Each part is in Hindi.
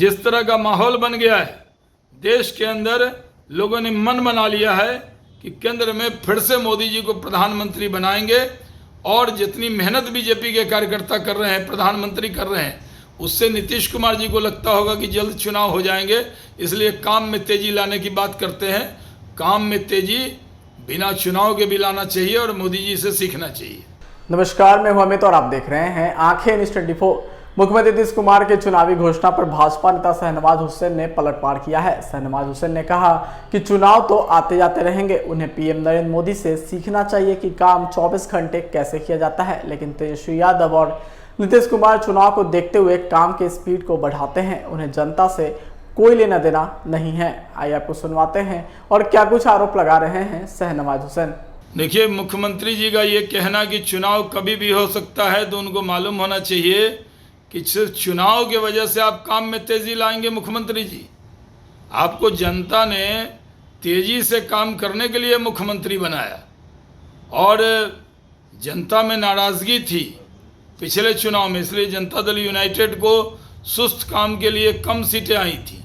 जिस तरह का माहौल बन गया है देश के अंदर, लोगों ने मन बना लिया है कि केंद्र में फिर से मोदी जी को प्रधानमंत्री बनाएंगे। और जितनी मेहनत बीजेपी के कार्यकर्ता कर रहे हैं, प्रधानमंत्री कर रहे हैं, उससे नीतीश कुमार जी को लगता होगा कि जल्द चुनाव हो जाएंगे, इसलिए काम में तेजी लाने की बात करते हैं। काम में तेजी बिना चुनाव के भी लाना चाहिए और मोदी जी से सीखना चाहिए। नमस्कार, मैं हूं अमित और आप देख रहे हैं आंखें न्यूज़ 24। मुख्यमंत्री नीतीश कुमार के चुनावी घोषणा पर भाजपा नेता शहनवाज हुसैन ने पलटवार किया है। शहनवाज हुसैन ने कहा कि चुनाव तो आते जाते रहेंगे, उन्हें पीएम नरेंद्र मोदी से सीखना चाहिए कि काम 24 घंटे कैसे किया जाता है। लेकिन तेजस्वी यादव और नीतीश कुमार चुनाव को देखते हुए काम के स्पीड को बढ़ाते हैं, उन्हें जनता से कोई लेना देना नहीं है। आइए आपको सुनवाते हैं और क्या कुछ आरोप लगा रहे हैं शहनवाज हुसैन। देखिए, मुख्यमंत्री जी का ये कहना कि चुनाव कभी भी हो सकता है, तो उनको मालूम होना चाहिए कि सिर्फ चुनाव की वजह से आप काम में तेजी लाएंगे। मुख्यमंत्री जी, आपको जनता ने तेजी से काम करने के लिए मुख्यमंत्री बनाया और जनता में नाराज़गी थी पिछले चुनाव में, इसलिए जनता दल यूनाइटेड को सुस्त काम के लिए कम सीटें आई थी।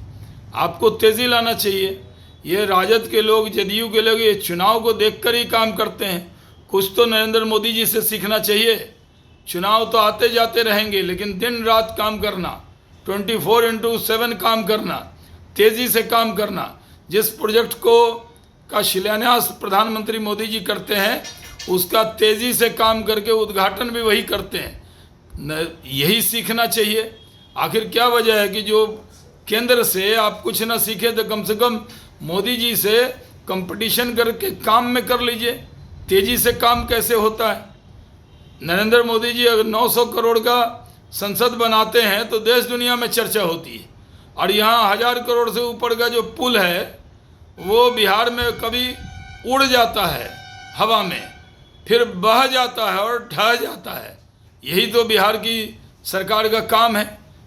आपको तेज़ी लाना चाहिए। ये राजद के लोग, जदयू के लोग ये चुनाव को देखकर ही काम करते हैं। कुछ तो नरेंद्र मोदी जी से सीखना चाहिए। चुनाव तो आते जाते रहेंगे, लेकिन दिन रात काम करना, 24/7 काम करना, तेज़ी से काम करना। जिस प्रोजेक्ट का शिलान्यास प्रधानमंत्री मोदी जी करते हैं, उसका तेज़ी से काम करके उद्घाटन भी वही करते हैं। यही सीखना चाहिए। आखिर क्या वजह है कि जो केंद्र से आप कुछ ना सीखे, तो कम से कम मोदी जी से कंपटीशन करके काम में कर लीजिए। तेज़ी से काम कैसे होता है? नरेंद्र मोदी जी अगर 900 करोड़ का संसद बनाते हैं तो देश दुनिया में चर्चा होती है, और यहाँ 1000 करोड़ से ऊपर का जो पुल है वो बिहार में कभी उड़ जाता है हवा में, फिर बह जाता है और ढह जाता है। यही तो बिहार की सरकार का काम है।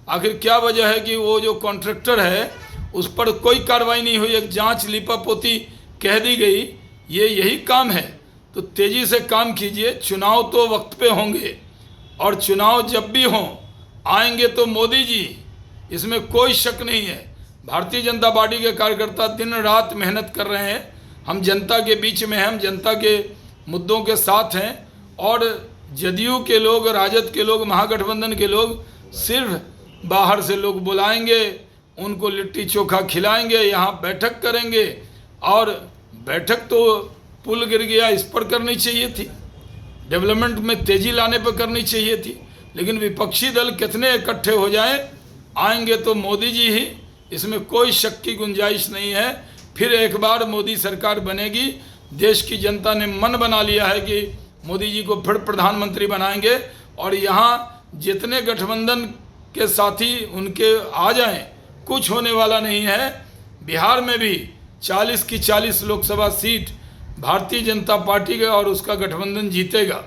आखिर क्या वजह है कि वो जो कॉन्ट्रैक्टर है उस पर कोई कार्रवाई नहीं हुई, एक जांच लिपापोती कह दी गई। यही काम है। तो तेज़ी से काम कीजिए। चुनाव तो वक्त पे होंगे, और चुनाव जब भी हों आएंगे तो मोदी जी, इसमें कोई शक नहीं है। भारतीय जनता पार्टी के कार्यकर्ता दिन रात मेहनत कर रहे हैं। हम जनता के बीच में हैं, हम जनता के मुद्दों के साथ हैं। और जदयू के लोग, राजद के लोग, महागठबंधन के लोग सिर्फ बाहर से लोग बुलाएंगे, उनको लिट्टी चोखा खिलाएंगे, यहाँ बैठक करेंगे। और बैठक तो पुल गिर गया इस पर करनी चाहिए थी, डेवलपमेंट में तेज़ी लाने पर करनी चाहिए थी। लेकिन विपक्षी दल कितने इकट्ठे हो जाएं, आएंगे तो मोदी जी ही, इसमें कोई शक की गुंजाइश नहीं है। फिर एक बार मोदी सरकार बनेगी। देश की जनता ने मन बना लिया है कि मोदी जी को फिर प्रधानमंत्री बनाएंगे। और यहाँ जितने गठबंधन के साथी उनके आ जाएं, कुछ होने वाला नहीं है। बिहार में भी 40 की 40 लोकसभा सीट भारतीय जनता पार्टी का और उसका गठबंधन जीतेगा।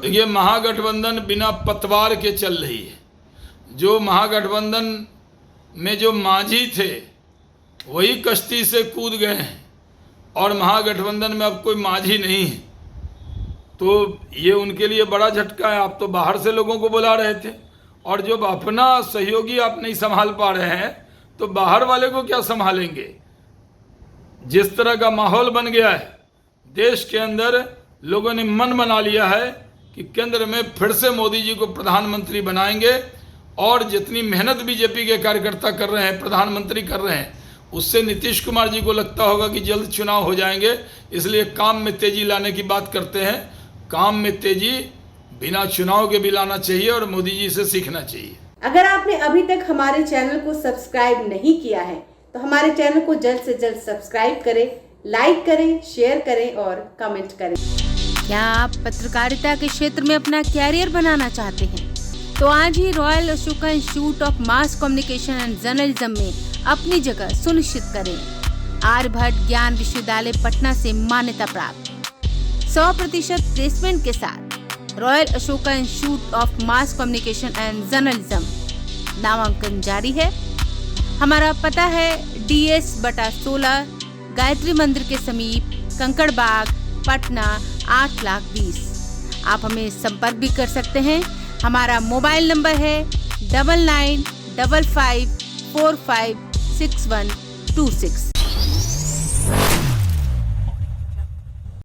ये महागठबंधन बिना पतवार के चल रही है। जो महागठबंधन में जो मांझी थे वही कश्ती से कूद गए हैं, और महागठबंधन में अब कोई मांझी नहीं है। तो ये उनके लिए बड़ा झटका है। आप तो बाहर से लोगों को बुला रहे थे, और जब अपना सहयोगी आप नहीं संभाल पा रहे हैं तो बाहर वाले को क्या संभालेंगे? जिस तरह का माहौल बन गया है देश के अंदर, लोगों ने मन बना लिया है कि केंद्र में फिर से मोदी जी को प्रधानमंत्री बनाएंगे। और जितनी मेहनत बीजेपी के कार्यकर्ता कर रहे हैं, प्रधानमंत्री कर रहे हैं, उससे नीतीश कुमार जी को लगता होगा कि जल्द चुनाव हो जाएंगे, इसलिए काम में तेजी लाने की बात करते हैं। काम में तेजी बिना चुनाव के भी लाना चाहिए और मोदी जी से सीखना चाहिए। अगर आपने अभी तक हमारे चैनल को सब्सक्राइब नहीं किया है तो हमारे चैनल को जल्द से जल्द सब्सक्राइब करें, लाइक करें, शेयर करें और कमेंट करें। क्या आप पत्रकारिता के क्षेत्र में अपना कैरियर बनाना चाहते हैं? तो आज ही Royal Ashoka institute of mass communication and journalism में अपनी जगह सुनिश्चित करें। आर्यभट्ट ज्ञान विश्वविद्यालय पटना से मान्यता प्राप्त 100% प्लेसमेंट के साथ royal Ashoka institute of mass communication and journalism नामांकन जारी है। हमारा पता है DS/16 गायत्री मंदिर के समीप, कंकड़ बाग, पटना 8,20,000। आप हमें संपर्क भी कर सकते हैं। हमारा मोबाइल नंबर है 9955 456126।